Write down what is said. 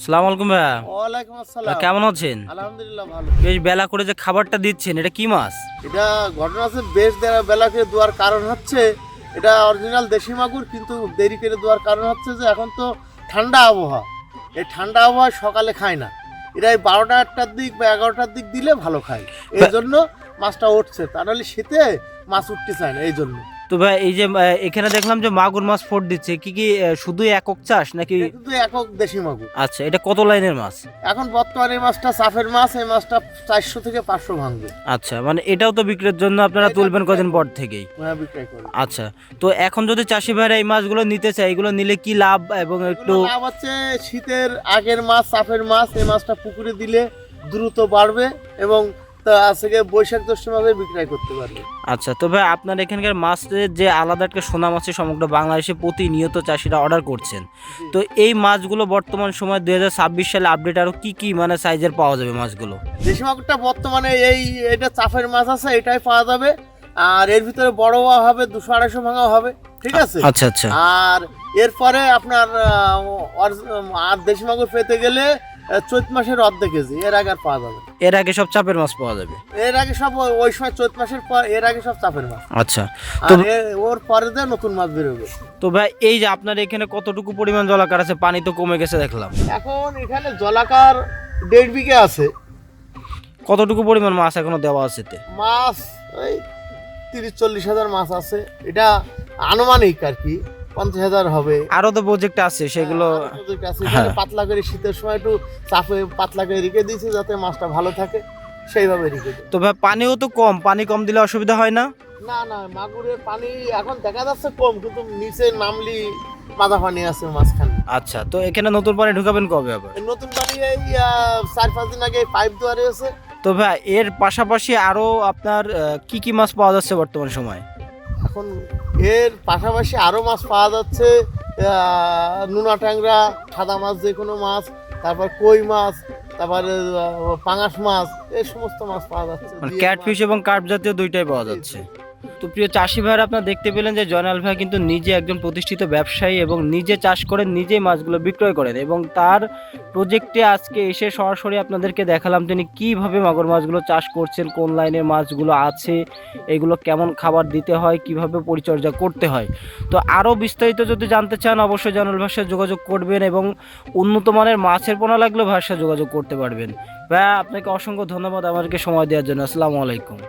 সালাম আলাইকুম ভাইয়া। ওয়ালাইকুম আসসালাম। কেমন আছেন? আলহামদুলিল্লাহ ভালো। বেশ বেলা করে যে খাবারটা দিচ্ছেন এটা কি মাছ? এটা ঘটনা আছে, বেশ বেলাকে দেওয়ার কারণ হচ্ছে এটা অরিজিনাল দেশি মাগুর, কিন্তু দেরি করে দেওয়ার কারণ হচ্ছে যে এখন তো ঠান্ডা আবহাওয়া। এই ঠান্ডা আবহাওয়ায় সকালে খায় না, এরা এই 12টার দিক বা 11টার দিক দিলে ভালো খায়, এই জন্য মাছটা উঠছে। তা নাহলে শীতে মাছ উঠতে চায় না, এই জন্য। তো ভাই এই যে এখানে দেখলাম যে মাগুর মাছ ফোট দিচ্ছে, কি কি শুধু একক চাষ নাকি? এটা কিন্তু একক দেশি মাগুর। আচ্ছা, এটা কত লাইনের মাছ? এখন বর্তমানে এই মাছটা চাফের মাছ, এই মাছটা 400 থেকে 500 ভাঙবে। আচ্ছা, মানে এটাও তো বিক্রির জন্য আপনারা তুলবেন কদিন পর থেকেই? হ্যাঁ, বিক্রয় করে। আচ্ছা, তো এখন যদি চাষি ভাইরা এই মাছগুলো নিতে চায়, এগুলো নিলে কি লাভ এবং একটু? এগুলো লাভ হচ্ছে, শীতের আগের মাছ, চাপের মাছ, এই মাছটা পুকুরে দিলে দ্রুত বাড়বে এবং আজকে বৈশাখ জ্যৈষ্ঠ মাসে বিক্রয় করতে পারবে। আচ্ছা, তো ভাই আপনার এখানকার মাছের যে আলাদা একটা সুনাম আছে, সমগ্র বাংলাদেশে প্রতিনিয়ত চাষিরা অর্ডার করছেন, তো এই মাছগুলো বর্তমান সময় 2026 সালে আপডেট আরো কি কি মানে সাইজের পাওয়া যাবে মাছগুলো? দেশি মাগুরটা বর্তমানে এটা চাপের মাছ আছে, এটাই পাওয়া যাবে। আর এর ভিতরে বড় হবে, 200-250 ভাঙা হবে, ঠিক আছে। আচ্ছা আচ্ছা। আর এরপরে আপনার আর দেশি মাগুর পেতে গেলে চৈত মাসের অর্ধেক কেজি, এর আগে আর পাওয়া যাবে। এর আগে সব চাপের মাছ পাওয়া যাবে? এর আগে সব ওই সময় চৈত মাসের পর, এর আগে সব চাপের মাছ। আচ্ছা, তো ওর পরে দিয়ে নতুন মাছ বেরোবে। তো ভাই এই যে আপনার এখানে কতটুকু পরিমাণ জলাকার আছে? পানি তো কমে গেছে দেখলাম। এখন এখানে জলাকার 1.5 বিঘা আছে। কতটুকু পরিমাণ মাছ এখনো দেওয়া আছে এতে? মাছ ওই 30-40 হাজার মাছ আছে, এটা আনুমানিক আর কি, 50,000 হবে। আরো তো প্রজেক্ট আছে সেগুলো? আরো project আছে। এখানে পাতলা করে শীতের সময় একটু চাপে পাতলা করে রেখে দিয়েছি যাতে মাছটা ভালো থাকে, সেইভাবে রেখে দিই। তো ভাই পানিও তো কম, পানি কম দিলে অসুবিধা হয় না? না না, মাগুরের পানি এখন দেখা যাচ্ছে কম, কিন্তু নিচে নামলি মাথা পানি আছে মাঝখানে। আচ্ছা, তো এখানে নতুন পানি ঢুকাবেন কবে আবার? এই নতুন পানি এই 4-5 দিন আগে পাইপ দেওয়া রয়েছে। তো ভাই এর পাশাপাশি আরো আপনার কি কি মাছ পাওয়া যাচ্ছে বর্তমান সময়? এখন এর পাশাপাশি আরো মাছ পাওয়া যাচ্ছে, নোনা ট্যাংরা, সাদা মাছ, যে কোনো মাছ, তারপর কই মাছ, তারপরে পাঙাশ মাছ, এই সমস্ত মাছ পাওয়া যাচ্ছে। মানে ক্যাটফিশ এবং কার্প জাতীয় দুইটাই পাওয়া যাচ্ছে। তো প্রিয় চাষি ভাইরা, আপনারা দেখতে পেলেন যে জয়নাল ভাই কিন্তু নিজে একজন প্রতিষ্ঠিত ব্যবসায়ী এবং নিজে চাষ করেন, নিজেই মাছগুলো বিক্রয় করেন, এবং তার প্রজেক্টে আজকে এসে সরাসরি আপনাদেরকে দেখালাম তিনি কিভাবে মাগুর মাছগুলো চাষ করছেন, কোন লাইনের মাছগুলো আছে, এগুলো কেমন খাবার দিতে হয়, কিভাবে পরিচর্যা করতে হয়। তো আরও বিস্তারিত যদি জানতে চান অবশ্যই জয়নাল ভাইয়ের সাথে যোগাযোগ করবেন এবং উন্নত মানের মাছের পোনা লাগলে ভাইয়ের সাথে যোগাযোগ করতে পারবেন। ভাইয়া আপনাকে অসংখ্য ধন্যবাদ আমাদেরকে সময় দেওয়ার জন্য। আসসালামু আলাইকুম।